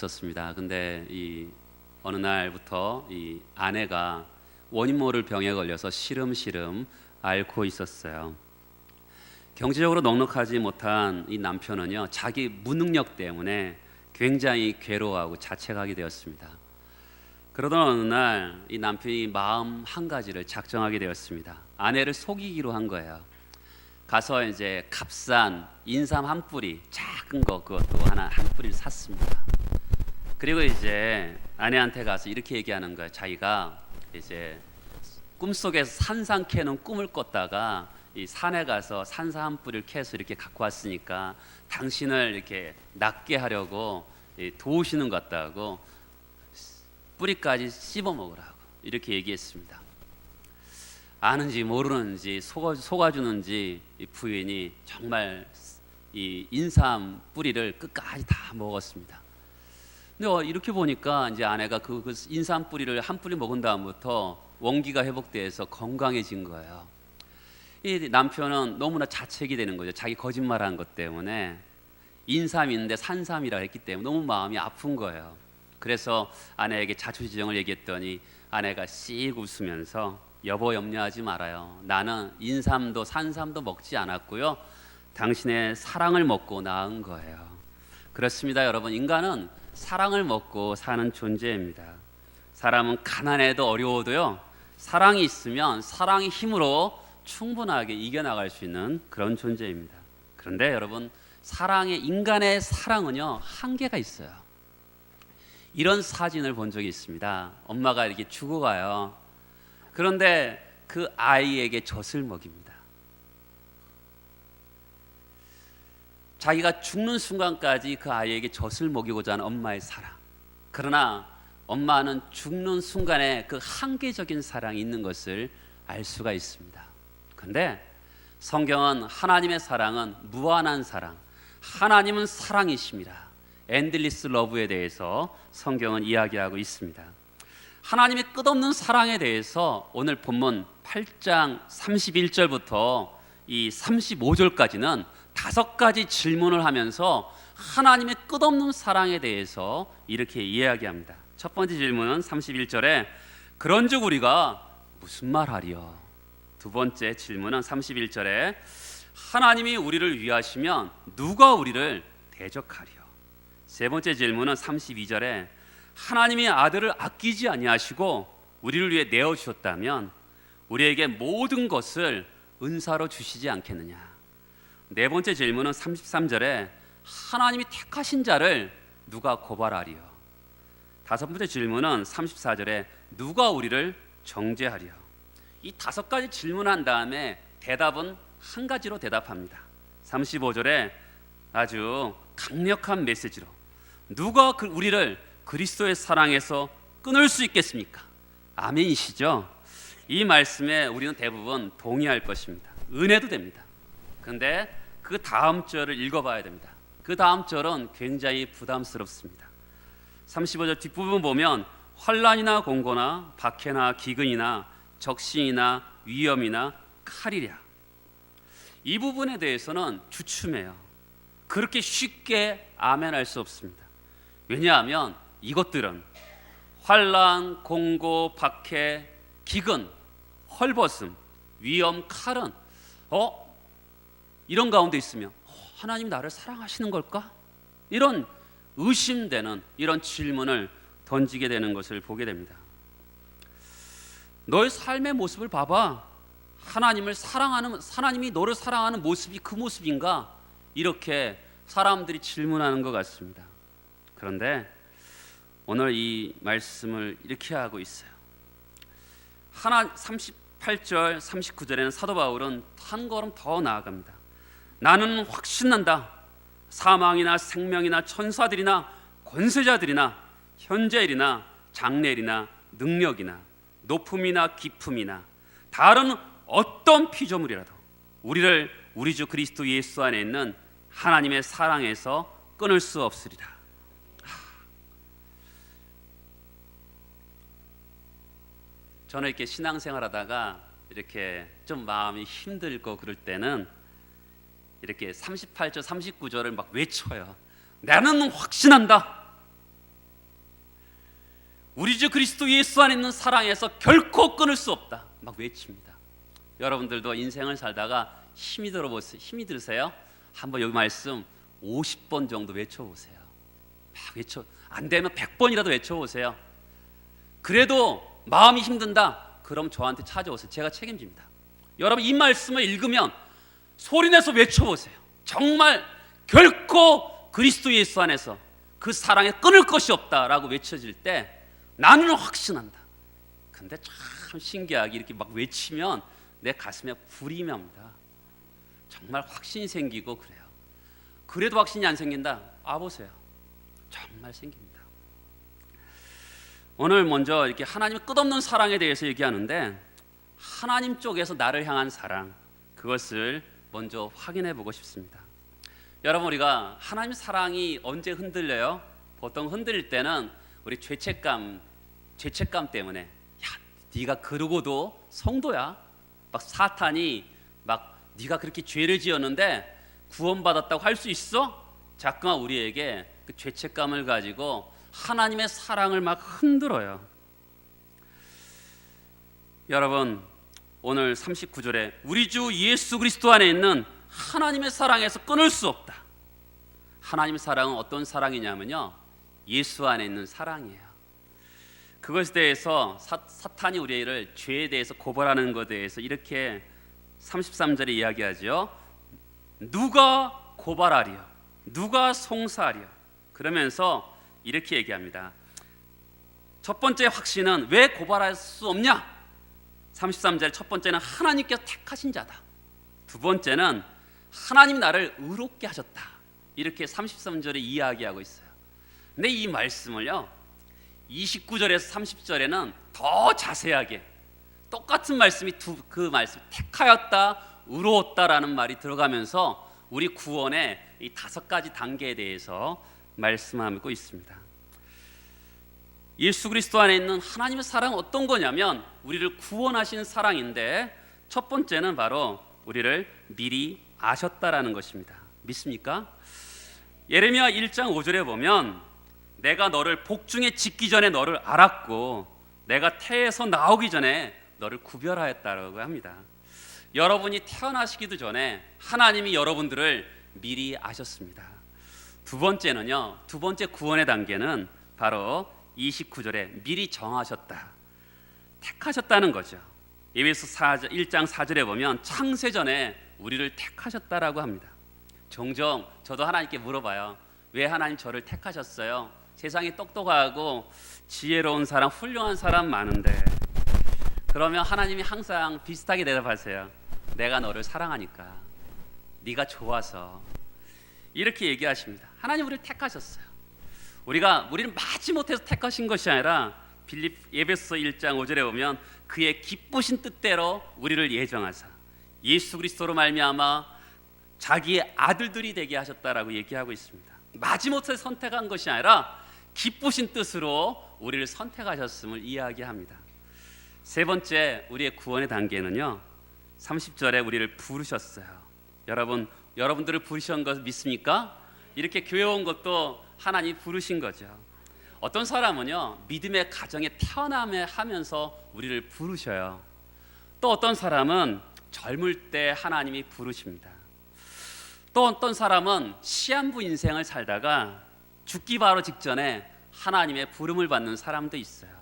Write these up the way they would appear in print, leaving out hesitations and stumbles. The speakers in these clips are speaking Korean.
있었습니다. 근데 이 어느 날부터 이 아내가 원인 모를 병에 걸려서 시름시름 앓고 있었어요. 경제적으로 넉넉하지 못한 이 남편은요, 자기 무능력 때문에 굉장히 괴로워하고 자책하게 되었습니다. 그러던 어느 날 이 남편이 마음 한 가지를 작정하게 되었습니다. 아내를 속이기로 한 거예요. 가서 이제 값싼 인삼 한 뿌리, 작은 거 그것도 한 뿌리를 샀습니다. 그리고 이제 아내한테 가서 이렇게 얘기하는 거예요. 자기가 이제 꿈속에서 산삼 캐는 꿈을 꿨다가 이 산에 가서 산삼 한 뿌리를 캐서 이렇게 갖고 왔으니까 당신을 이렇게 낫게 하려고 도우시는 것 같다고 뿌리까지 씹어 먹으라고 이렇게 얘기했습니다. 아는지 모르는지 속아주는지 이 부인이 정말 이 인삼 뿌리를 끝까지 다 먹었습니다. 근데 이렇게 보니까 이제 아내가 그 인삼 뿌리를 한 뿌리 먹은 다음부터 원기가 회복돼서 건강해진 거예요. 이 남편은 너무나 자책이 되는 거죠. 자기 거짓말한 것 때문에 인삼인데 산삼이라 했기 때문에 너무 마음이 아픈 거예요. 그래서 아내에게 자초지종을 얘기했더니 아내가 씩 웃으면서 여보 염려하지 말아요. 나는 인삼도 산삼도 먹지 않았고요. 당신의 사랑을 먹고 낳은 거예요. 그렇습니다, 여러분. 인간은 사랑을 먹고 사는 존재입니다. 사람은 가난해도 어려워도요, 사랑이 있으면 사랑의 힘으로 충분하게 이겨나갈 수 있는 그런 존재입니다. 그런데 여러분, 인간의 사랑은요, 한계가 있어요. 이런 사진을 본 적이 있습니다. 엄마가 이렇게 죽어가요. 그런데 그 아이에게 젖을 먹입니다. 자기가 죽는 순간까지 그 아이에게 젖을 먹이고자 하는 엄마의 사랑. 그러나 엄마는 죽는 순간에 그 한계적인 사랑이 있는 것을 알 수가 있습니다. 그런데 성경은 하나님의 사랑은 무한한 사랑, 하나님은 사랑이십니다. 엔들리스 러브에 대해서 성경은 이야기하고 있습니다. 하나님의 끝없는 사랑에 대해서 오늘 본문 8장 31절부터 이 35절까지는 5가지 질문을 하면서 하나님의 끝없는 사랑에 대해서 이렇게 이야기합니다. 첫 번째 질문은 31절에 그런즉 우리가 무슨 말하리요? 두 번째 질문은 31절에 하나님이 우리를 위하시면 누가 우리를 대적하리요? 세 번째 질문은 32절에 하나님이 아들을 아끼지 아니하시고 우리를 위해 내어주셨다면 우리에게 모든 것을 은사로 주시지 않겠느냐? 네 번째 질문은 33절에 하나님이 택하신 자를 누가 고발하리요? 다섯 번째 질문은 34절에 누가 우리를 정죄하리요? 이 5가지 질문한 다음에 대답은 한 가지로 대답합니다. 35절에 아주 강력한 메시지로 누가 우리를 그리스도의 사랑에서 끊을 수 있겠습니까? 아멘이시죠? 이 말씀에 우리는 대부분 동의할 것입니다. 은혜도 됩니다. 그런데 그 다음 절을 읽어봐야 됩니다. 그 다음 절은 굉장히 부담스럽습니다. 35절 뒷부분 보면 환난이나 공고나 박해나 기근이나 적신이나 위험이나 칼이랴. 이 부분에 대해서는 주춤해요. 그렇게 쉽게 아멘할 수 없습니다. 왜냐하면 이것들은 환난, 공고, 박해, 기근, 헐벗음, 위험, 칼은 이런 가운데 있으면 하나님 나를 사랑하시는 걸까? 이런 의심되는 이런 질문을 던지게 되는 것을 보게 됩니다. 너의 삶의 모습을 봐봐. 하나님이 너를 사랑하는 모습이 그 모습인가? 이렇게 사람들이 질문하는 것 같습니다. 그런데 오늘 이 말씀을 이렇게 하고 있어요. 38절 39절에는 사도 바울은 한 걸음 더 나아갑니다. 나는 확신한다. 사망이나 생명이나 천사들이나 권세자들이나 현재일이나 장래일이나 능력이나 높음이나 깊음이나 다른 어떤 피조물이라도 우리를 우리 주 그리스도 예수 안에 있는 하나님의 사랑에서 끊을 수 없으리라. 저는 이렇게 신앙생활하다가 이렇게 좀 마음이 힘들고 그럴 때는 이렇게 38절 39절을 막 외쳐요. 나는 확신한다. 우리 주 그리스도 예수 안에 있는 사랑에서 결코 끊을 수 없다 막 외칩니다. 여러분들도 인생을 살다가 힘이 들으세요? 한번 여기 말씀 50번 정도 외쳐보세요. 막 안 되면 100번이라도 외쳐보세요. 그래도 마음이 힘든다, 그럼 저한테 찾아오세요. 제가 책임집니다. 여러분 이 말씀을 읽으면 소리내서 외쳐보세요. 정말 결코 그리스도 예수 안에서 그 사랑에 끊을 것이 없다라고 외쳐질 때 나는 확신한다. 근데 참 신기하게 이렇게 막 외치면 내 가슴에 불이 납니다. 정말 확신이 생기고 그래요. 그래도 확신이 안 생긴다? 보세요. 정말 생깁니다. 오늘 먼저 이렇게 하나님의 끝없는 사랑에 대해서 얘기하는데, 하나님 쪽에서 나를 향한 사랑, 그것을 먼저 확인해 보고 싶습니다. 여러분, 우리가 하나님의 사랑이 언제 흔들려요? 보통 흔들릴 때는 우리 죄책감 때문에, 야, 네가 그러고도 성도야. 막 사탄이 막 네가 그렇게 죄를 지었는데 구원받았다고 할 수 있어? 자꾸만 우리에게 그 죄책감을 가지고 하나님의 사랑을 막 흔들어요. 여러분, 오늘 39절에 우리 주 예수 그리스도 안에 있는 하나님의 사랑에서 끊을 수 없다. 하나님의 사랑은 어떤 사랑이냐면요, 예수 안에 있는 사랑이에요. 그것에 대해서 사탄이 우리를 죄에 대해서 고발하는 것에 대해서 이렇게 33절에 이야기하죠. 누가 고발하리요? 누가 송사하리요? 그러면서 이렇게 얘기합니다. 첫 번째 확신은 왜 고발할 수 없냐? 33절 첫 번째는 하나님께서 택하신 자다. 두 번째는 하나님이 나를 의롭게 하셨다. 이렇게 33절에 이야기하고 있어요. 근데 이 말씀을요, 29절에서 30절에는 더 자세하게 똑같은 말씀이 그 말씀, 택하였다, 의로웠다라는 말이 들어가면서 우리 구원의 이 5가지 단계에 대해서 말씀하고 있습니다. 예수 그리스도 안에 있는 하나님의 사랑은 어떤 거냐면 우리를 구원하신 사랑인데, 첫 번째는 바로 우리를 미리 아셨다라는 것입니다. 믿습니까? 예레미야 1장 5절에 보면 내가 너를 복중에 짓기 전에 너를 알았고 내가 태에서 나오기 전에 너를 구별하였다라고 합니다. 여러분이 태어나시기도 전에 하나님이 여러분들을 미리 아셨습니다. 두 번째는요, 두 번째 구원의 단계는 바로 29절에 미리 정하셨다, 택하셨다는 거죠. 에베소 1장 4절에 보면 창세전에 우리를 택하셨다라고 합니다. 종종 저도 하나님께 물어봐요. 왜 하나님 저를 택하셨어요? 세상에 똑똑하고 지혜로운 사람, 훌륭한 사람 많은데. 그러면 하나님이 항상 비슷하게 대답하세요. 내가 너를 사랑하니까, 네가 좋아서. 이렇게 얘기하십니다. 하나님 우리를 택하셨어요. 우리를 마지못해서 택하신 것이 아니라 에베소 1장 5절에 보면 그의 기쁘신 뜻대로 우리를 예정하사 예수 그리스도로 말미암아 자기의 아들들이 되게 하셨다라고 얘기하고 있습니다. 마지못해 선택한 것이 아니라 기쁘신 뜻으로 우리를 선택하셨음을 이야기합니다. 세 번째 우리의 구원의 단계는요, 30절에 우리를 부르셨어요. 여러분들을 부르신 것 믿습니까? 이렇게 교회 온 것도 하나님 부르신 거죠. 어떤 사람은요, 믿음의 가정에 태어나며 하면서 우리를 부르셔요. 또 어떤 사람은 젊을 때 하나님이 부르십니다. 또 어떤 사람은 시한부 인생을 살다가 죽기 바로 직전에 하나님의 부름을 받는 사람도 있어요.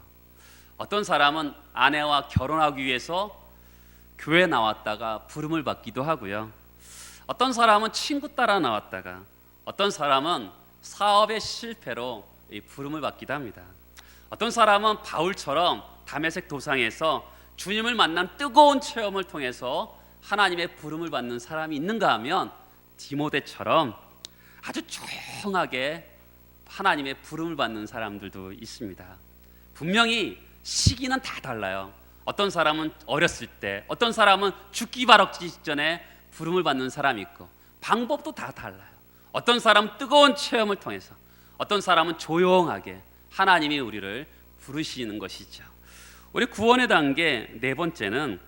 어떤 사람은 아내와 결혼하기 위해서 교회 나왔다가 부름을 받기도 하고요. 어떤 사람은 친구 따라 나왔다가, 어떤 사람은 사업의 실패로 이 부름을 받기도 합니다. 어떤 사람은 바울처럼 다메섹 도상에서 주님을 만난 뜨거운 체험을 통해서 하나님의 부름을 받는 사람이 있는가 하면 디모데처럼 아주 조용하게 하나님의 부름을 받는 사람들도 있습니다. 분명히 시기는 다 달라요. 어떤 사람은 어렸을 때, 어떤 사람은 죽기 바로 직전에 부름을 받는 사람이 있고, 방법도 다 달라요. 어떤 사람은 뜨거운 체험을 통해서, 어떤 사람은 조용하게 하나님이 우리를 부르시는 것이죠. 우리 구원의 단계 네 번째는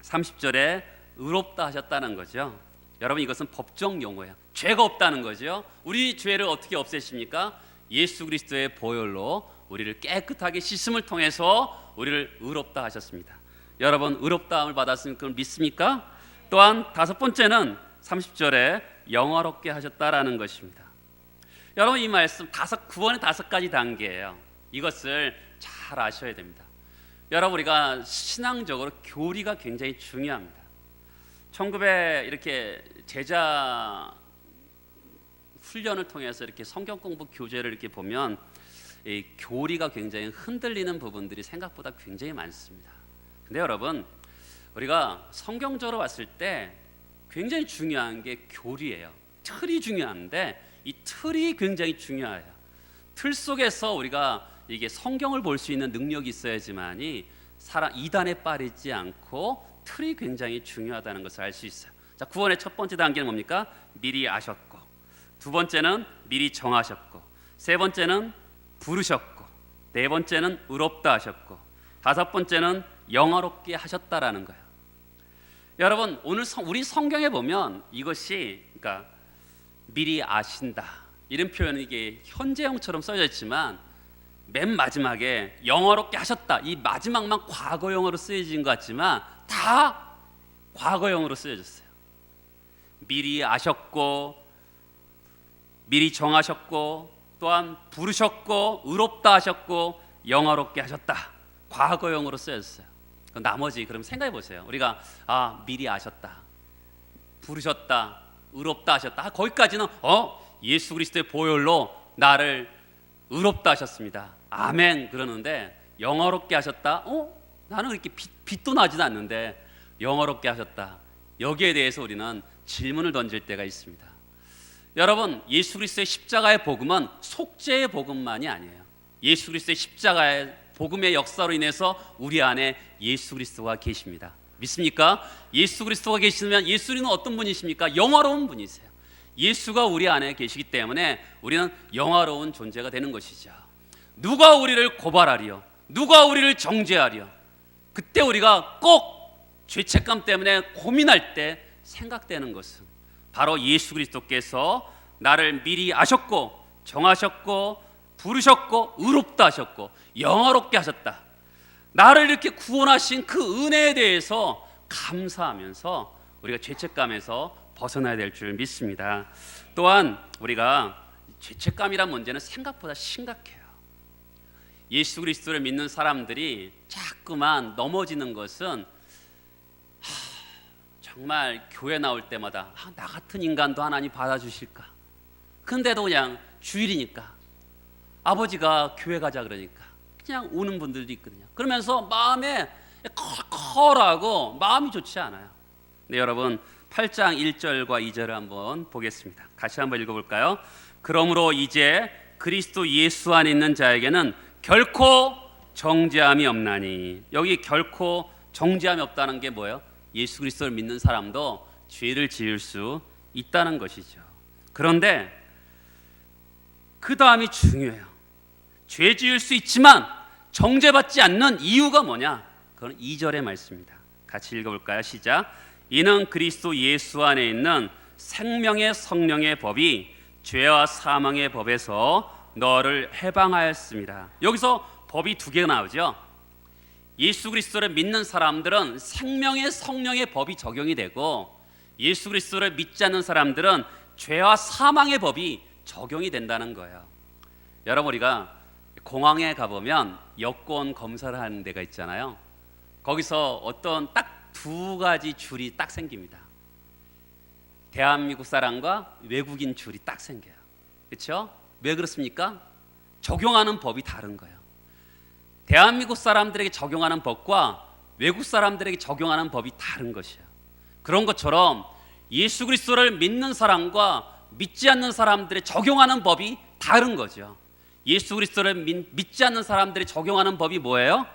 30절에 의롭다 하셨다는 거죠. 여러분, 이것은 법정 용어예요. 죄가 없다는 거죠. 우리 죄를 어떻게 없애십니까? 예수 그리스도의 보혈로 우리를 깨끗하게 씻음을 통해서 우리를 의롭다 하셨습니다. 여러분 의롭다함을 받았으면 그걸 믿습니까? 또한 다섯 번째는 30절에 영화롭게 하셨다라는 것입니다. 여러분 이 말씀 구원의 다섯 가지 단계예요. 이것을 잘 아셔야 됩니다. 여러분 우리가 신앙적으로 교리가 굉장히 중요합니다. 1900 이렇게 제자 훈련을 통해서 이렇게 성경 공부 교재를 이렇게 보면 이 교리가 굉장히 흔들리는 부분들이 생각보다 굉장히 많습니다. 근데 여러분 우리가 성경적으로 봤을 때 굉장히 중요한 게 교리예요. 틀이 중요한데 이 틀이 굉장히 중요해요. 틀 속에서 우리가 이게 성경을 볼 수 있는 능력이 있어야지만이 이단에 빠지지 않고 틀이 굉장히 중요하다는 것을 알 수 있어요. 자, 구원의 첫 번째 단계는 뭡니까? 미리 아셨고, 두 번째는 미리 정하셨고, 세 번째는 부르셨고, 네 번째는 의롭다 하셨고, 다섯 번째는 영화롭게 하셨다라는 거예요. 여러분 오늘 우리 성경에 보면 이것이 그러니까 미리 아신다 이런 표현이 이게 현재형처럼 써져 있지만 맨 마지막에 영화롭게 하셨다 이 마지막만 과거형으로 쓰여진 것 같지만 다 과거형으로 쓰여졌어요. 미리 아셨고 미리 정하셨고 또한 부르셨고 의롭다 하셨고 영화롭게 하셨다 과거형으로 쓰여졌어요. 나머지 그럼 생각해 보세요. 우리가 미리 아셨다 부르셨다 의롭다 하셨다 거기까지는 예수 그리스도의 보혈로 나를 의롭다 하셨습니다 아멘 그러는데 영화롭게 하셨다 나는 그렇게 빛도 나지도 않는데 영화롭게 하셨다 여기에 대해서 우리는 질문을 던질 때가 있습니다. 여러분 예수 그리스도의 십자가의 복음은 속죄의 복음만이 아니에요. 예수 그리스도의 십자가의 복음의 역사로 인해서 우리 안에 예수 그리스도가 계십니다. 믿습니까? 예수 그리스도가 계시면 예수님은 어떤 분이십니까? 영화로운 분이세요. 예수가 우리 안에 계시기 때문에 우리는 영화로운 존재가 되는 것이죠. 누가 우리를 고발하리요? 누가 우리를 정죄하리요? 그때 우리가 꼭 죄책감 때문에 고민할 때 생각되는 것은 바로 예수 그리스도께서 나를 미리 아셨고 정하셨고 부르셨고 의롭다 하셨고 영화롭게 하셨다. 나를 이렇게 구원하신 그 은혜에 대해서 감사하면서 우리가 죄책감에서 벗어나야 될 줄 믿습니다. 또한 우리가 죄책감이란 문제는 생각보다 심각해요. 예수 그리스도를 믿는 사람들이 자꾸만 넘어지는 것은 정말 교회 나올 때마다 나 같은 인간도 하나님 받아주실까? 근데도 그냥 주일이니까 아버지가 교회 가자 그러니까 그냥 오는 분들도 있거든요. 그러면서 마음에 컬컬하고 마음이 좋지 않아요. 네, 여러분 8장 1절과 2절을 한번 보겠습니다. 같이 한번 읽어볼까요? 그러므로 이제 그리스도 예수 안에 있는 자에게는 결코 정죄함이 없나니. 여기 결코 정죄함이 없다는 게 뭐예요? 예수 그리스도를 믿는 사람도 죄를 지을 수 있다는 것이죠. 그런데 그 다음이 중요해요. 죄 지을 수 있지만 정죄받지 않는 이유가 뭐냐? 그건 2절의 말씀입니다. 같이 읽어볼까요? 시작. 이는 그리스도 예수 안에 있는 생명의 성령의 법이 죄와 사망의 법에서 너를 해방하였습니다. 여기서 법이 두 개가 나오죠. 예수 그리스도를 믿는 사람들은 생명의 성령의 법이 적용이 되고 예수 그리스도를 믿지 않는 사람들은 죄와 사망의 법이 적용이 된다는 거예요. 여러분 우리가 공항에 가보면 여권 검사를 하는 데가 있잖아요. 거기서 어떤 딱 두 가지 줄이 딱 생깁니다. 대한민국 사람과 외국인 줄이 딱 생겨요. 그렇죠? 왜 그렇습니까? 적용하는 법이 다른 거예요. 대한민국 사람들에게 적용하는 법과 외국 사람들에게 적용하는 법이 다른 것이에요. 그런 것처럼 예수 그리스도를 믿는 사람과 믿지 않는 사람들의 적용하는 법이 다른 거죠. 예수 그리스도를 믿지 않는 사람들이 적용하는 법이 뭐예요?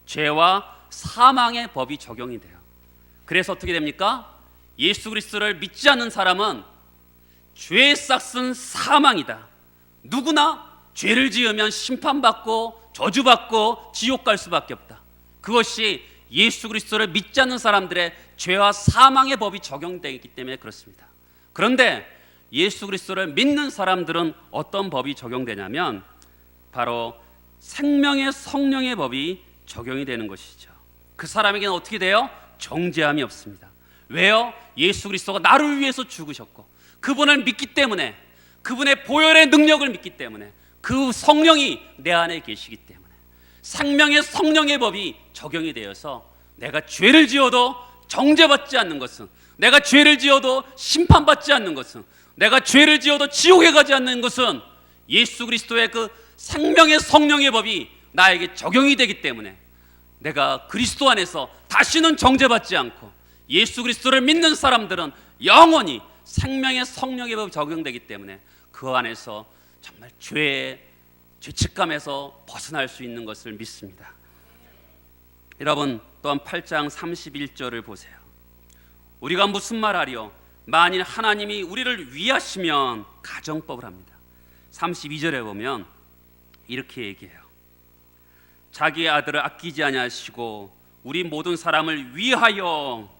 죄와 사망의 법이 적용이 돼요. 그래서 어떻게 됩니까? 예수 그리스도를 믿지 않는 사람은 죄의 싹은 사망이다. 누구나 죄를 지으면 심판받고 저주받고 지옥 갈 수밖에 없다. 그것이 예수 그리스도를 믿지 않는 사람들의 죄와 사망의 법이 적용되기 때문에 그렇습니다. 그런데 예수 그리스도를 믿는 사람들은 어떤 법이 적용되냐면 바로 생명의 성령의 법이 적용이 되는 것이죠. 그 사람에게는 어떻게 돼요? 정죄함이 없습니다. 왜요? 예수 그리스도가 나를 위해서 죽으셨고 그분을 믿기 때문에, 그분의 보혈의 능력을 믿기 때문에, 그 성령이 내 안에 계시기 때문에 생명의 성령의 법이 적용이 되어서 내가 죄를 지어도 정죄받지 않는 것은, 내가 죄를 지어도 심판받지 않는 것은, 내가 죄를 지어도 지옥에 가지 않는 것은 예수 그리스도의 그 생명의 성령의 법이 나에게 적용이 되기 때문에 내가 그리스도 안에서 다시는 정죄받지 않고, 예수 그리스도를 믿는 사람들은 영원히 생명의 성령의 법이 적용되기 때문에 그 안에서 정말 죄의 죄책감에서 벗어날 수 있는 것을 믿습니다. 여러분, 또한 8장 31절을 보세요. 우리가 무슨 말하리요? 만일 하나님이 우리를 위하시면, 가정법을 합니다. 32절에 보면 이렇게 얘기해요. 자기의 아들을 아끼지 아니하시고 우리 모든 사람을 위하여,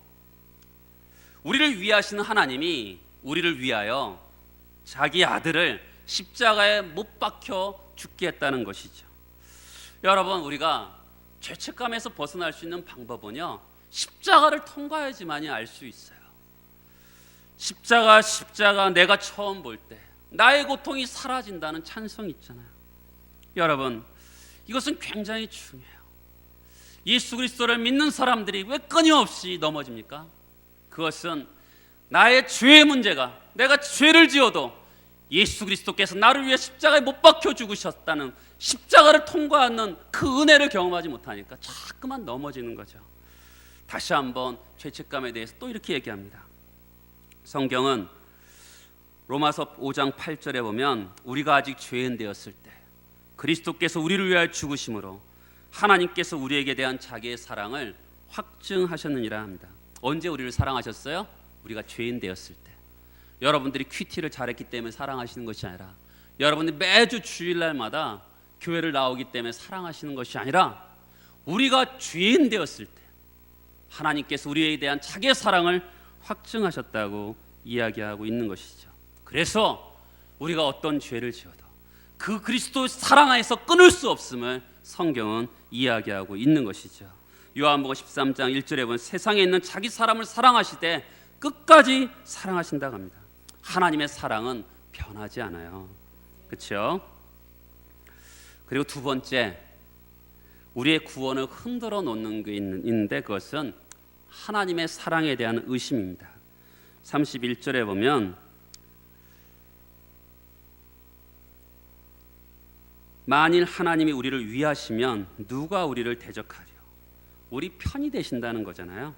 우리를 위하시는 하나님이 우리를 위하여 자기 아들을 십자가에 못 박혀 죽게 했다는 것이죠. 여러분, 우리가 죄책감에서 벗어날 수 있는 방법은요, 십자가를 통과해야지만이 알 수 있어요. 십자가 내가 처음 볼 때 나의 고통이 사라진다는 찬송이 있잖아요. 여러분, 이것은 굉장히 중요해요. 예수 그리스도를 믿는 사람들이 왜 끊임없이 넘어집니까? 그것은 나의 죄의 문제가, 내가 죄를 지어도 예수 그리스도께서 나를 위해 십자가에 못 박혀 죽으셨다는 십자가를 통과하는 그 은혜를 경험하지 못하니까 자꾸만 넘어지는 거죠. 다시 한번 죄책감에 대해서 또 이렇게 얘기합니다. 성경은 로마서 5장 8절에 보면 우리가 아직 죄인 되었을 때 그리스도께서 우리를 위하여 죽으심으로 하나님께서 우리에게 대한 자기의 사랑을 확증하셨느니라 합니다. 언제 우리를 사랑하셨어요? 우리가 죄인 되었을 때. 여러분들이 큐티를 잘했기 때문에 사랑하시는 것이 아니라, 여러분들이 매주 주일날마다 교회를 나오기 때문에 사랑하시는 것이 아니라, 우리가 죄인 되었을 때 하나님께서 우리에 대한 자기의 사랑을 확증하셨다고 이야기하고 있는 것이죠. 그래서 우리가 어떤 죄를 지어도 그 그리스도 사랑 안에서 끊을 수 없음을 성경은 이야기하고 있는 것이죠. 요한복음 13장 1절에 보면 세상에 있는 자기 사람을 사랑하시되 끝까지 사랑하신다고 합니다. 하나님의 사랑은 변하지 않아요. 그렇죠? 그리고 두 번째, 우리의 구원을 흔들어 놓는 게 있는데 그것은 하나님의 사랑에 대한 의심입니다. 31절에 보면 만일 하나님이 우리를 위하시면 누가 우리를 대적하리요? 우리 편이 되신다는 거잖아요.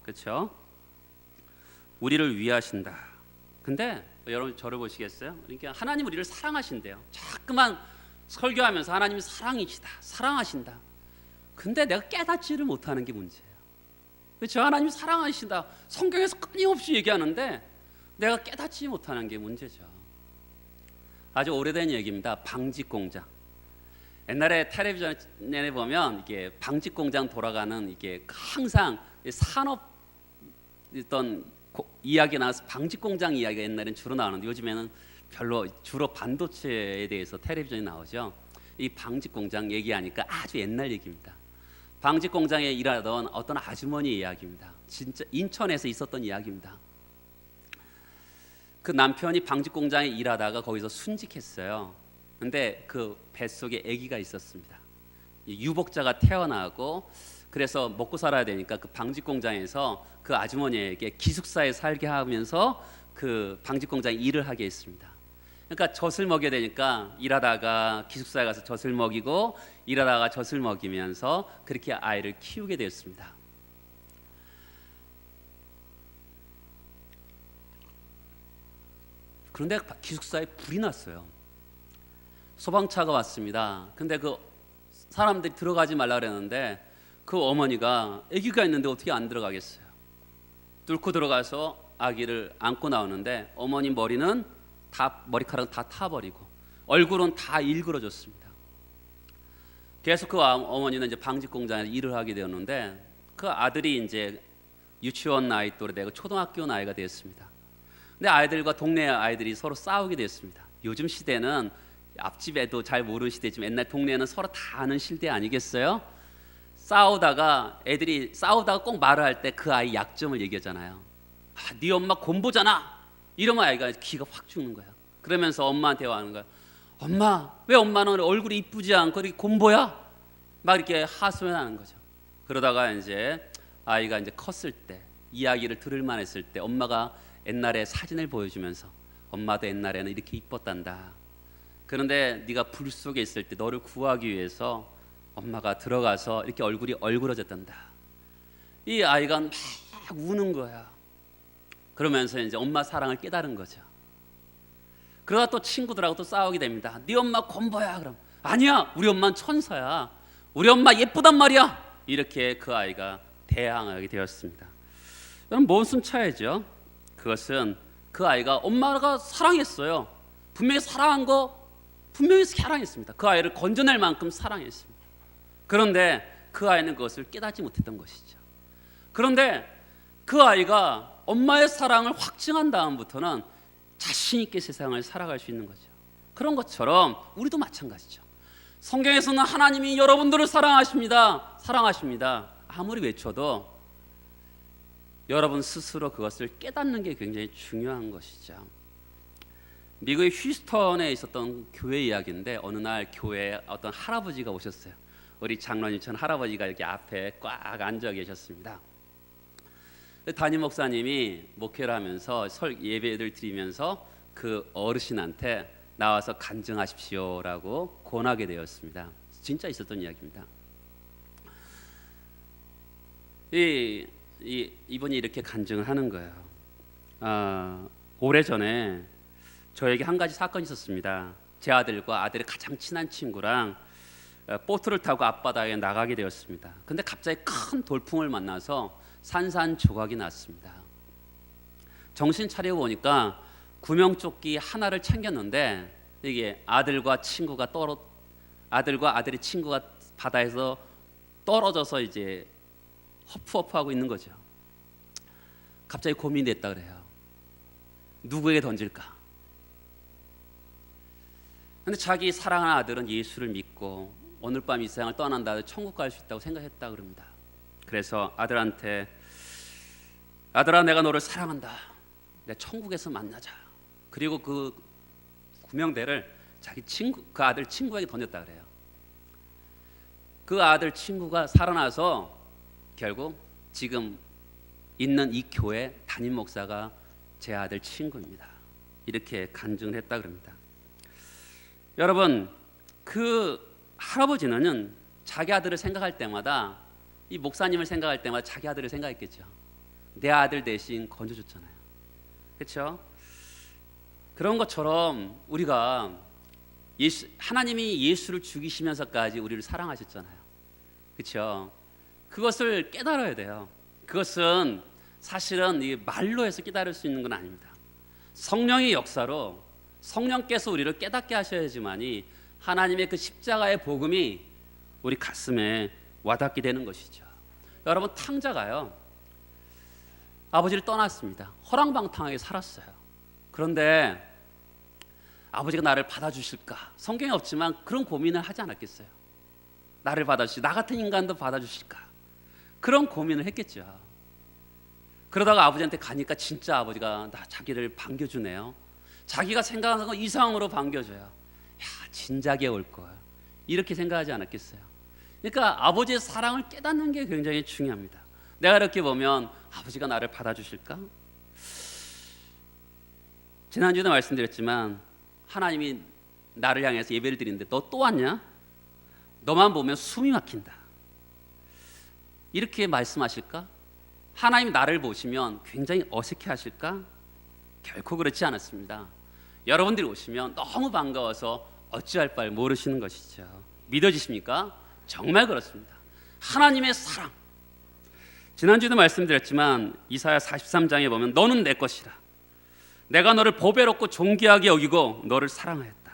그렇죠? 우리를 위하신다. 근데 여러분 저를 보시겠어요? 그러니까 하나님 우리를 사랑하신대요. 자꾸만 설교하면서 하나님이 사랑이시다, 사랑하신다. 근데 내가 깨닫지를 못하는 게 문제예요. 그렇죠? 하나님이 사랑하신다, 성경에서 끊임없이 얘기하는데 내가 깨닫지 못하는 게 문제죠. 아주 오래된 얘기입니다. 방직공장. 옛날에 텔레비전에 보면 이게 방직공장 돌아가는, 이게 항상 산업 어떤 이야기 나와서 방직공장 이야기가 옛날엔 주로 나오는데 요즘에는 별로, 주로 반도체에 대해서 텔레비전이 나오죠. 이 방직공장 얘기하니까 아주 옛날 얘기입니다. 방직공장에 일하던 어떤 아주머니 이야기입니다. 진짜 인천에서 있었던 이야기입니다. 그 남편이 방직공장에 일하다가 거기서 순직했어요. 근데 그 뱃속에 아기가 있었습니다. 유복자가 태어나고, 그래서 먹고 살아야 되니까 그 방직공장에서 그 아주머니에게 기숙사에 살게 하면서 그 방직공장에 일을 하게 했습니다. 그러니까 젖을 먹여야 되니까 일하다가 기숙사에 가서 젖을 먹이고, 일하다가 젖을 먹이면서 그렇게 아이를 키우게 되었습니다. 그런데 기숙사에 불이 났어요. 소방차가 왔습니다. 근데 그 사람들이 들어가지 말라 그랬는데 그 어머니가 아기가 있는데 어떻게 안 들어가겠어요? 뚫고 들어가서 아기를 안고 나오는데 어머니 머리는 다, 머리카락 다 타버리고 얼굴은 다 일그러졌습니다. 계속 그 어머니는 이제 방직공장에서 일을 하게 되었는데 그 아들이 이제 유치원 나이 또래 되고 초등학교 나이가 되었습니다. 근데 아이들과 동네 아이들이 서로 싸우게 됐습니다. 요즘 시대는 앞집에도 잘 모르는 시대지만 옛날 동네에는 서로 다 아는 시대 아니겠어요? 싸우다가 애들이 싸우다가 꼭 말을 할 때 그 아이 약점을 얘기하잖아요. 네 엄마 곰보잖아. 이러면 아이가 기가 확 죽는 거야. 그러면서 엄마한테 와는 거야. 엄마, 왜 엄마는 얼굴이 이쁘지 않고 이렇게 곰보야? 막 이렇게 하소연하는 거죠. 그러다가 이제 아이가 이제 컸을 때 이야기를 들을 만했을 때 엄마가 옛날에 사진을 보여주면서 엄마도 옛날에는 이렇게 이뻤단다. 그런데 네가 불 속에 있을 때 너를 구하기 위해서 엄마가 들어가서 이렇게 얼굴이 얼굴어졌단다. 이 아이가 막 우는 거야. 그러면서 이제 엄마 사랑을 깨달은 거죠. 그러다 또 친구들하고 또 싸우게 됩니다. 네 엄마 곰보야. 그럼 아니야, 우리 엄마는 천사야. 우리 엄마 예쁘단 말이야. 이렇게 그 아이가 대항하게 되었습니다. 여러분, 무슨 차이죠? 그것은 그 아이가 엄마가 사랑했어요. 분명히 사랑한 거 분명히 사랑했습니다. 그 아이를 건져낼 만큼 사랑했습니다. 그런데 그 아이는 그것을 깨닫지 못했던 것이죠. 그런데 그 아이가 엄마의 사랑을 확증한 다음부터는 자신 있게 세상을 살아갈 수 있는 거죠. 그런 것처럼 우리도 마찬가지죠. 성경에서는 하나님이 여러분들을 사랑하십니다. 사랑하십니다. 아무리 외쳐도 여러분 스스로 그것을 깨닫는 게 굉장히 중요한 것이죠. 미국의 휴스턴에 있었던 교회 이야기인데 어느 날 교회에 어떤 할아버지가 오셨어요. 우리 장로님처럼 할아버지가 이렇게 앞에 꽉 앉아 계셨습니다. 담임 목사님이 목회를 하면서 예배를 드리면서 그 어르신한테 나와서 간증하십시오라고 권하게 되었습니다. 진짜 있었던 이야기입니다. 이분이 이렇게 간증을 하는 거예요. 오래전에 저에게 한 가지 사건이 있었습니다. 제 아들과 아들의 가장 친한 친구랑 보트를 타고 앞바다에 나가게 되었습니다. 근데 갑자기 큰 돌풍을 만나서 산산조각이 났습니다. 정신 차려 보니까 구명조끼 하나를 챙겼는데 이게 아들과 아들의 친구가 바다에서 떨어져서 이제 허프허프하고 있는 거죠. 갑자기 고민이 됐다 그래요. 누구에게 던질까? 근데 자기 사랑하는 아들은 예수를 믿고 오늘 밤 이 세상을 떠난다, 천국 갈 수 있다고 생각했다 그럽니다. 그래서 아들한테, 아들아, 내가 너를 사랑한다. 내가 천국에서 만나자. 그리고 그 구명대를 자기 친구, 그 아들 친구에게 던졌다 그래요. 그 아들 친구가 살아나서 결국 지금 있는 이 교회 담임 목사가 제 아들 친구입니다. 이렇게 간증을 했다 그럽니다. 여러분, 그 할아버지는 자기 아들을 생각할 때마다, 이 목사님을 생각할 때마다 자기 아들을 생각했겠죠. 내 아들 대신 건져줬잖아요. 그렇죠? 그런 것처럼 우리가 하나님이 예수를 죽이시면서까지 우리를 사랑하셨잖아요. 그렇죠? 그것을 깨달아야 돼요. 그것은 사실은 이 말로 해서 깨달을 수 있는 건 아닙니다. 성령의 역사로 성령께서 우리를 깨닫게 하셔야지만이 하나님의 그 십자가의 복음이 우리 가슴에 와닿게 되는 것이죠. 여러분, 탕자가요, 아버지를 떠났습니다. 허랑방탕하게 살았어요. 그런데 아버지가 나를 받아주실까? 성경에 없지만 그런 고민을 하지 않았겠어요? 나를 받아주시, 나 같은 인간도 받아주실까? 그런 고민을 했겠죠. 그러다가 아버지한테 가니까 진짜 아버지가 자기를 반겨주네요. 자기가 생각하는 거 이상으로 반겨줘요. 야, 진작에 올걸. 이렇게 생각하지 않았겠어요? 그러니까 아버지의 사랑을 깨닫는 게 굉장히 중요합니다. 내가 이렇게 보면 아버지가 나를 받아주실까? 지난주에도 말씀드렸지만 하나님이 나를 향해서 예배를 드리는데 너 또 왔냐? 너만 보면 숨이 막힌다. 이렇게 말씀하실까? 하나님이 나를 보시면 굉장히 어색해하실까? 결코 그렇지 않았습니다. 여러분들이 오시면 너무 반가워서 어찌할 바를 모르시는 것이죠. 믿어지십니까? 정말 그렇습니다. 하나님의 사랑. 지난주에도 말씀드렸지만 이사야 43장에 보면 너는 내 것이라. 내가 너를 보배롭고 존귀하게 여기고 너를 사랑하였다.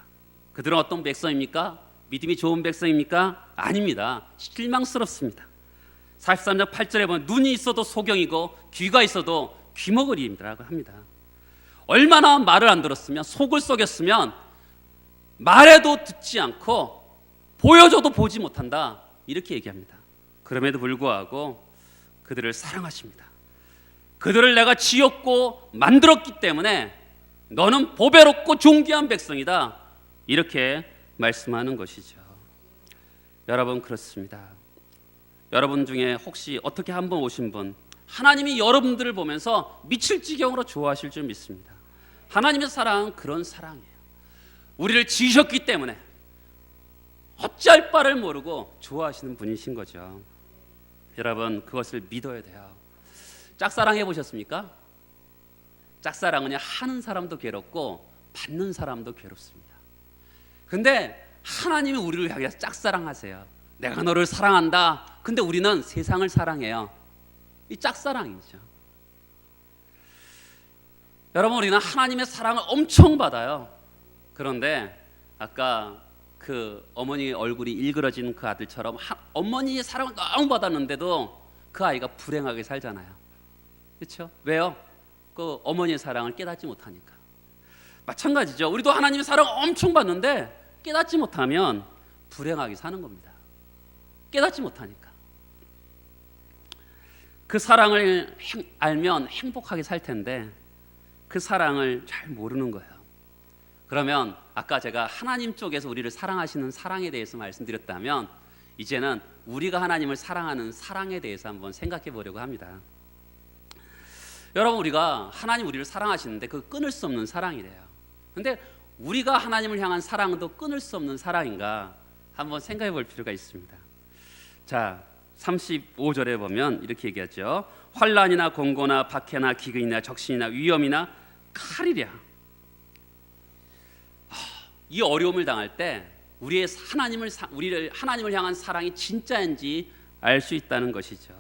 그들은 어떤 백성입니까? 믿음이 좋은 백성입니까? 아닙니다. 실망스럽습니다. 43장 8절에 보면 눈이 있어도 소경이고 귀가 있어도 귀머거리라고 합니다. 얼마나 말을 안 들었으면, 속을 썩였으면 말해도 듣지 않고 보여줘도 보지 못한다, 이렇게 얘기합니다. 그럼에도 불구하고 그들을 사랑하십니다. 그들을 내가 지었고 만들었기 때문에 너는 보배롭고 존귀한 백성이다, 이렇게 말씀하는 것이죠. 여러분, 그렇습니다. 여러분 중에 혹시 어떻게 한번 오신 분, 하나님이 여러분들을 보면서 미칠 지경으로 좋아하실 줄 믿습니다. 하나님의 사랑은 그런 사랑이에요. 우리를 지으셨기 때문에 어찌할 바를 모르고 좋아하시는 분이신 거죠. 여러분, 그것을 믿어야 돼요. 짝사랑 해보셨습니까? 짝사랑은 하는 사람도 괴롭고 받는 사람도 괴롭습니다. 근데 하나님이 우리를 향해서 짝사랑하세요. 내가 너를 사랑한다. 근데 우리는 세상을 사랑해요. 이 짝사랑이죠. 여러분, 우리는 하나님의 사랑을 엄청 받아요. 그런데 아까 그 어머니의 얼굴이 일그러진 그 아들처럼 어머니의 사랑을 너무 받았는데도 그 아이가 불행하게 살잖아요. 그렇죠? 왜요? 그 어머니의 사랑을 깨닫지 못하니까. 마찬가지죠. 우리도 하나님의 사랑을 엄청 받는데 깨닫지 못하면 불행하게 사는 겁니다. 깨닫지 못하니까. 그 사랑을 알면 행복하게 살 텐데 그 사랑을 잘 모르는 거예요. 그러면 아까 제가 하나님 쪽에서 우리를 사랑하시는 사랑에 대해서 말씀드렸다면, 이제는 우리가 하나님을 사랑하는 사랑에 대해서 한번 생각해 보려고 합니다. 여러분, 우리가 하나님 우리를 사랑하시는데 그 끊을 수 없는 사랑이래요. 근데 우리가 하나님을 향한 사랑도 끊을 수 없는 사랑인가 한번 생각해 볼 필요가 있습니다. 자, 35절에 보면 이렇게 얘기하죠. 환난이나 공고나 박해나 기근이나 적신이나 위험이나 칼이랴. 이 어려움을 당할 때 우리를 하나님을 향한 사랑이 진짜인지 알 수 있다는 것이죠.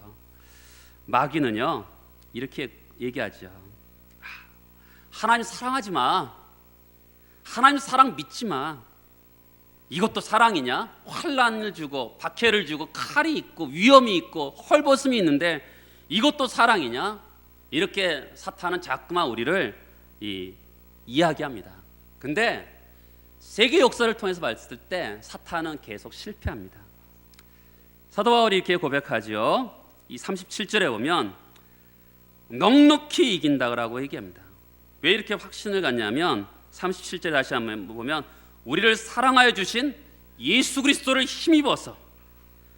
마귀는요, 이렇게 얘기하죠. 하나님 사랑하지 마. 하나님 사랑 믿지 마. 이것도 사랑이냐? 환난을 주고 박해를 주고 칼이 있고 위험이 있고 헐벗음이 있는데 이것도 사랑이냐? 이렇게 사탄은 자꾸만 우리를 이야기합니다. 근데 세계 역사를 통해서 봤을 때 사탄은 계속 실패합니다. 사도 바울이 이렇게 고백하죠. 이 37절에 보면 넉넉히 이긴다라고 얘기합니다. 왜 이렇게 확신을 갖냐면 37절 다시 한번 보면 우리를 사랑하여 주신 예수 그리스도를 힘입어서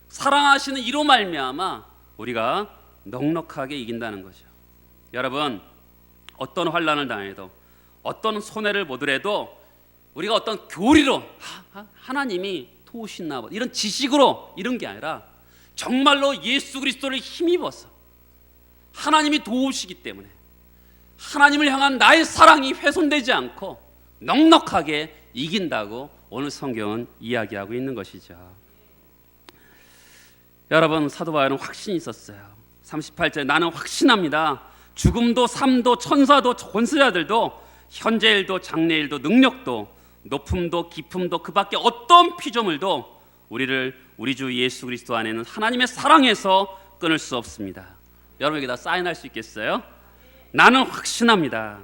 사랑하시는 이로 말미암아 우리가 넉넉하게 이긴다는 거죠. 여러분, 어떤 환난을 당해도 어떤 손해를 보더라도 우리가 어떤 교리로 하나님이 도우시나 봐 이런 지식으로 이런 게 아니라 정말로 예수 그리스도를 힘입어서 하나님이 도우시기 때문에 하나님을 향한 나의 사랑이 훼손되지 않고 넉넉하게 이긴다고 오늘 성경은 이야기하고 있는 것이죠. 여러분, 사도 바울은 확신이 있었어요. 38절에 나는 확신합니다. 죽음도 삶도 천사도 권세자들도 현재일도 장래일도 능력도 높음도 깊음도 그 밖에 어떤 피조물도 우리를 우리 주 예수 그리스도 안에는 하나님의 사랑에서 끊을 수 없습니다. 여러분에게 다 사인할 수 있겠어요? 나는 확신합니다.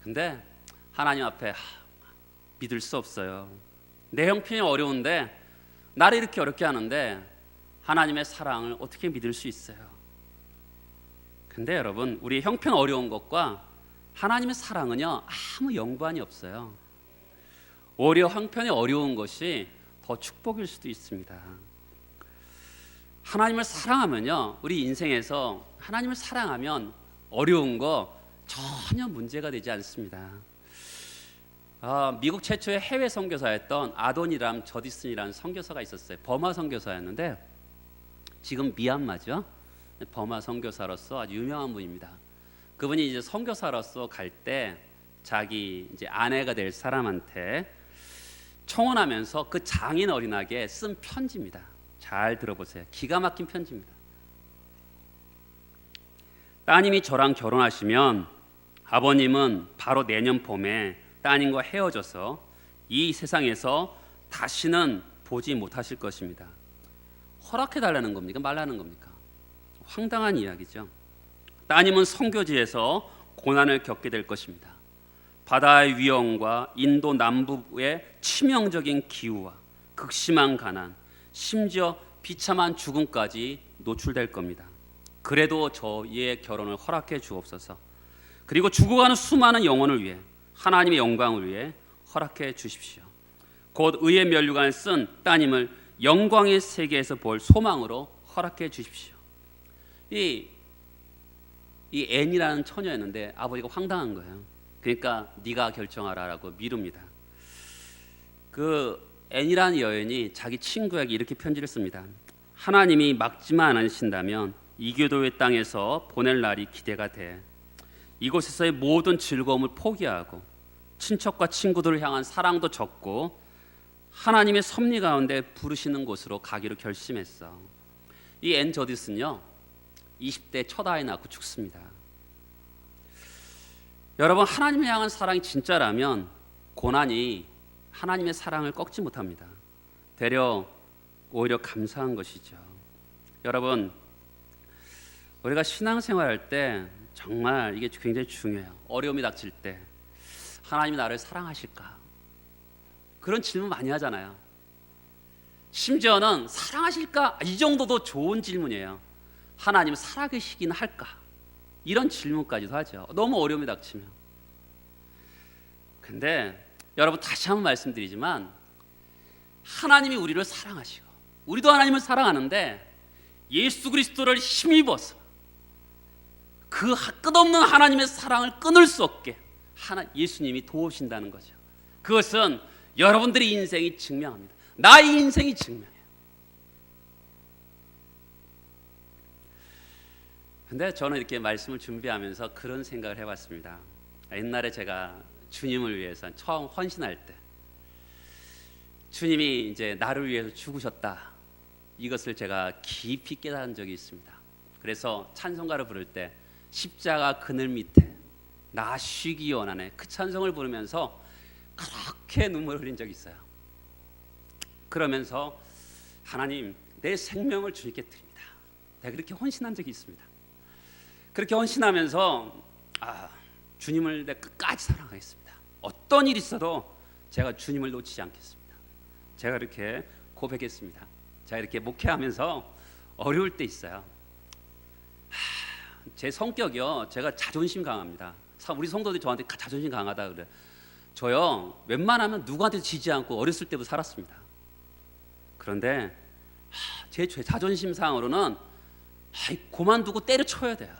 근데 하나님 앞에 믿을 수 없어요. 내 형편이 어려운데 나를 이렇게 어렵게 하는데 하나님의 사랑을 어떻게 믿을 수 있어요? 근데 여러분, 우리 형편 어려운 것과 하나님의 사랑은요 아무 연관이 없어요. 오히려 형편이 어려운 것이 더 축복일 수도 있습니다. 하나님을 사랑하면요, 우리 인생에서 하나님을 사랑하면 어려운 거 전혀 문제가 되지 않습니다. 미국 최초의 해외 선교사였던 아도니람 저디슨이라는 선교사가 있었어요. 버마 선교사였는데 지금 미얀마죠. 버마 선교사로서 아주 유명한 분입니다. 그분이 이제 선교사로서 갈 때 자기 이제 아내가 될 사람한테 청혼하면서 그 장인 어린아이에게 쓴 편지입니다. 잘 들어보세요. 기가 막힌 편지입니다. 따님이 저랑 결혼하시면 아버님은 바로 내년 봄에 따님과 헤어져서 이 세상에서 다시는 보지 못하실 것입니다. 허락해달라는 겁니까? 말라는 겁니까? 황당한 이야기죠. 따님은 선교지에서 고난을 겪게 될 것입니다. 바다의 위험과 인도 남부의 치명적인 기후와 극심한 가난, 심지어 비참한 죽음까지 노출될 겁니다. 그래도 저희의 결혼을 허락해 주옵소서. 그리고 죽어가는 수많은 영혼을 위해 하나님의 영광을 위해 허락해 주십시오. 곧 의의 면류관을 쓴 따님을 영광의 세계에서 볼 소망으로 허락해 주십시오. 이 앤이라는 처녀였는데 아버지가 황당한 거예요. 그러니까 네가 결정하라라고 미룹니다. 그 앤이라는 여인이 자기 친구에게 이렇게 편지를 씁니다. 하나님이 막지만 않으신다면 이교도의 땅에서 보낼 날이 기대가 돼. 이곳에서의 모든 즐거움을 포기하고 친척과 친구들을 향한 사랑도 적고 하나님의 섭리 가운데 부르시는 곳으로 가기로 결심했어. 이 앤 저디스는요 20대 첫 아이 낳고 죽습니다. 여러분, 하나님을 향한 사랑이 진짜라면 고난이 하나님의 사랑을 꺾지 못합니다. 되려 오히려 감사한 것이죠. 여러분, 우리가 신앙생활할 때 정말 이게 굉장히 중요해요. 어려움이 닥칠 때 하나님이 나를 사랑하실까? 그런 질문 많이 하잖아요. 심지어는 사랑하실까? 이 정도도 좋은 질문이에요. 하나님 살아계시긴 할까? 이런 질문까지도 하죠. 너무 어려움이 닥치면. 근데 여러분, 다시 한번 말씀드리지만 하나님이 우리를 사랑하시고 우리도 하나님을 사랑하는데 예수 그리스도를 힘입어서 그 끝없는 하나님의 사랑을 끊을 수 없게 예수님이 도우신다는 거죠. 그것은 여러분들의 인생이 증명합니다. 나의 인생이 증명해요. 근데 저는 이렇게 말씀을 준비하면서 그런 생각을 해봤습니다. 옛날에 제가 주님을 위해서 처음 헌신할 때 주님이 이제 나를 위해서 죽으셨다, 이것을 제가 깊이 깨달은 적이 있습니다. 그래서 찬송가를 부를 때 십자가 그늘 밑에 나 쉬기 원하네, 그 찬송을 부르면서 그렇게 눈물을 흘린 적이 있어요. 그러면서 하나님, 내 생명을 주님께 드립니다. 내가 그렇게 헌신한 적이 있습니다. 그렇게 헌신하면서 주님을 내가 끝까지 사랑하겠습니다. 어떤 일이 있어도 제가 주님을 놓치지 않겠습니다. 제가 이렇게 고백했습니다. 제가 이렇게 목회하면서 어려울 때 있어요. 제 성격이요, 제가 자존심 강합니다. 우리 성도들이 저한테 자존심 강하다 그래. 저요 웬만하면 누구한테도 지지 않고 어렸을 때부터 살았습니다. 그런데 제 자존심 상으로는 그만두고 때려쳐야 돼요.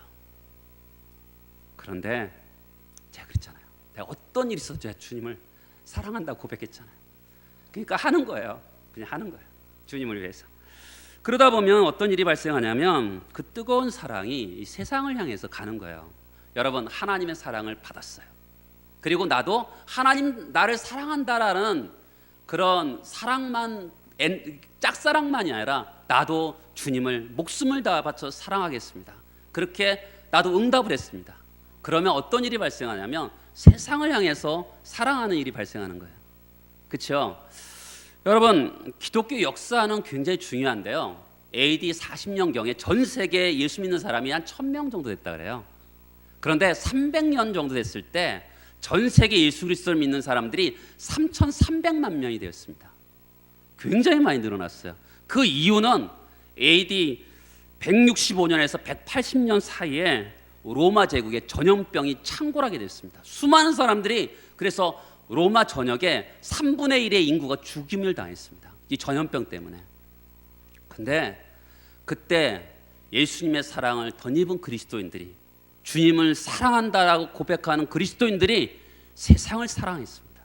그런데 제가 그랬잖아요. 내가 어떤 일이 있어도 제가 주님을 사랑한다고 고백했잖아요. 그러니까 하는 거예요. 그냥 하는 거예요. 주님을 위해서. 그러다 보면 어떤 일이 발생하냐면 그 뜨거운 사랑이 이 세상을 향해서 가는 거예요. 여러분, 하나님의 사랑을 받았어요. 그리고 나도 하나님 나를 사랑한다라는 그런 사랑만, 짝사랑만이 아니라 나도 주님을 목숨을 다 바쳐 사랑하겠습니다. 그렇게 나도 응답을 했습니다. 그러면 어떤 일이 발생하냐면 세상을 향해서 사랑하는 일이 발생하는 거예요. 그렇죠? 여러분, 기독교 역사는 굉장히 중요한데요. AD 40년경에 전 세계에 예수 믿는 사람이 한 1000명 정도 됐다 그래요. 그런데 300년 정도 됐을 때 전 세계 예수 그리스도를 믿는 사람들이 3,300만 명이 되었습니다. 굉장히 많이 늘어났어요. 그 이유는 AD 165년에서 180년 사이에 로마 제국의 전염병이 창궐하게 됐습니다. 수많은 사람들이 그래서 로마 전역에 3분의 1의 인구가 죽임을 당했습니다. 이 전염병 때문에. 근데 그때 예수님의 사랑을 덧입은 그리스도인들이, 주님을 사랑한다라고 고백하는 그리스도인들이 세상을 사랑했습니다.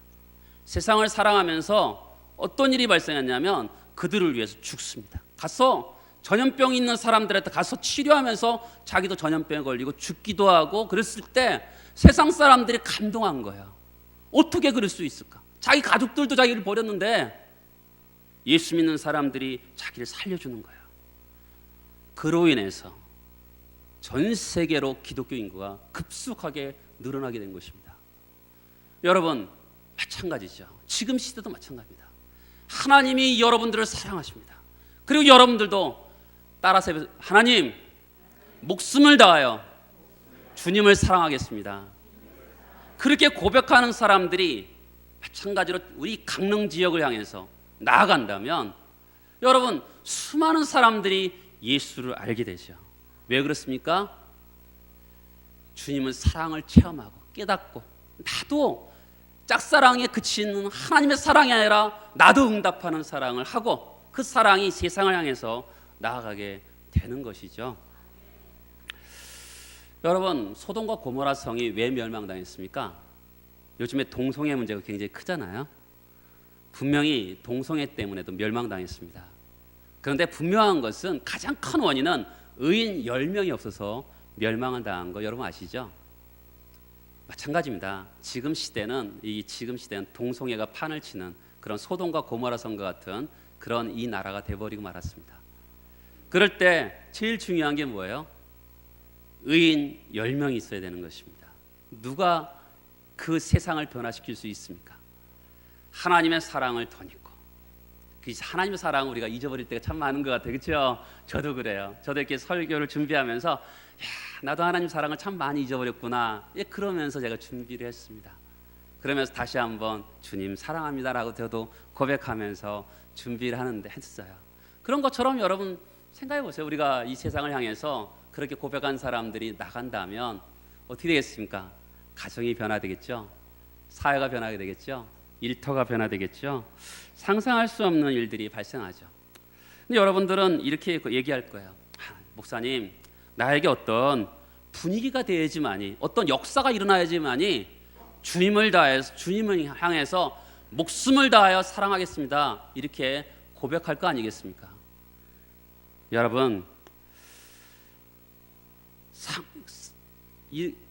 세상을 사랑하면서 어떤 일이 발생했냐면 그들을 위해서 죽습니다. 가서 전염병이 있는 사람들한테 가서 치료하면서 자기도 전염병에 걸리고 죽기도 하고 그랬을 때 세상 사람들이 감동한 거예요. 어떻게 그럴 수 있을까? 자기 가족들도 자기를 버렸는데 예수 믿는 사람들이 자기를 살려주는 거예요. 그로 인해서 전 세계로 기독교 인구가 급속하게 늘어나게 된 것입니다. 여러분, 마찬가지죠. 지금 시대도 마찬가지입니다. 하나님이 여러분들을 사랑하십니다. 그리고 여러분들도 따라서 하나님, 목숨을 다하여 주님을 사랑하겠습니다. 그렇게 고백하는 사람들이 마찬가지로 우리 강릉 지역을 향해서 나아간다면 여러분 수많은 사람들이 예수를 알게 되죠. 왜 그렇습니까? 주님은 사랑을 체험하고 깨닫고 나도 짝사랑에 그치는 하나님의 사랑이 아니라 나도 응답하는 사랑을 하고 그 사랑이 세상을 향해서 나아가게 되는 것이죠. 여러분 소돔과 고모라 성이 왜 멸망당했습니까? 요즘에 동성애 문제가 굉장히 크잖아요. 분명히 동성애 때문에도 멸망당했습니다. 그런데 분명한 것은 가장 큰 원인은 의인 10명이 없어서 멸망을 당한 거 여러분 아시죠? 마찬가지입니다. 지금 시대는 동성애가 판을 치는 그런 소돔과 고모라 성과 같은 그런 이 나라가 돼버리고 말았습니다. 그럴 때 제일 중요한 게 뭐예요? 의인 10명이 있어야 되는 것입니다. 누가 그 세상을 변화시킬 수 있습니까? 하나님의 사랑을 덧입고 그 하나님의 사랑을 우리가 잊어버릴 때가 참 많은 것 같아요. 그렇죠? 저도 그래요. 저도 이렇게 설교를 준비하면서 나도 하나님 사랑을 참 많이 잊어버렸구나. 그러면서 제가 준비를 했습니다. 그러면서 다시 한번 주님 사랑합니다라고 저도 고백하면서 준비를 했어요. 그런 것처럼 여러분 생각해 보세요. 우리가 이 세상을 향해서 그렇게 고백한 사람들이 나간다면 어떻게 되겠습니까? 가정이 변화되겠죠. 사회가 변하게 되겠죠. 일터가 변화되겠죠. 상상할 수 없는 일들이 발생하죠. 근데 여러분들은 이렇게 얘기할 거예요. 목사님, 나에게 어떤 분위기가 되어야지만이, 어떤 역사가 일어나야지만이 주님을 향해서 목숨을 다하여 사랑하겠습니다. 이렇게 고백할 거 아니겠습니까? 여러분,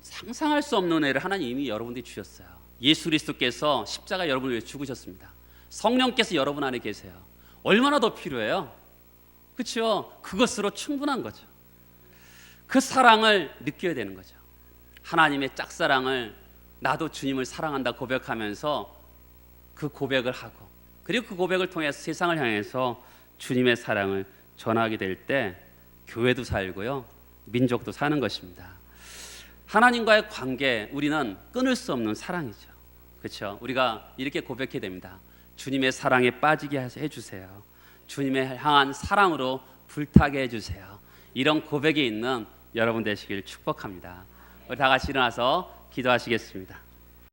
상상할 수 없는 은혜를 하나님이 여러분들이 주셨어요. 예수 그리스도께서 십자가 여러분을 위해 죽으셨습니다. 성령께서 여러분 안에 계세요. 얼마나 더 필요해요? 그렇죠? 그것으로 충분한 거죠. 그 사랑을 느껴야 되는 거죠. 하나님의 짝사랑을 나도 주님을 사랑한다 고백하면서 그 고백을 하고 그리고 그 고백을 통해서 세상을 향해서 주님의 사랑을 전하게 될 때 교회도 살고요. 민족도 사는 것입니다. 하나님과의 관계 우리는 끊을 수 없는 사랑이죠. 그렇죠? 우리가 이렇게 고백해야 됩니다. 주님의 사랑에 빠지게 해주세요. 주님의 향한 사랑으로 불타게 해주세요. 이런 고백이 있는 여러분 되시길 축복합니다. 우리 다 같이 일어나서 기도하시겠습니다.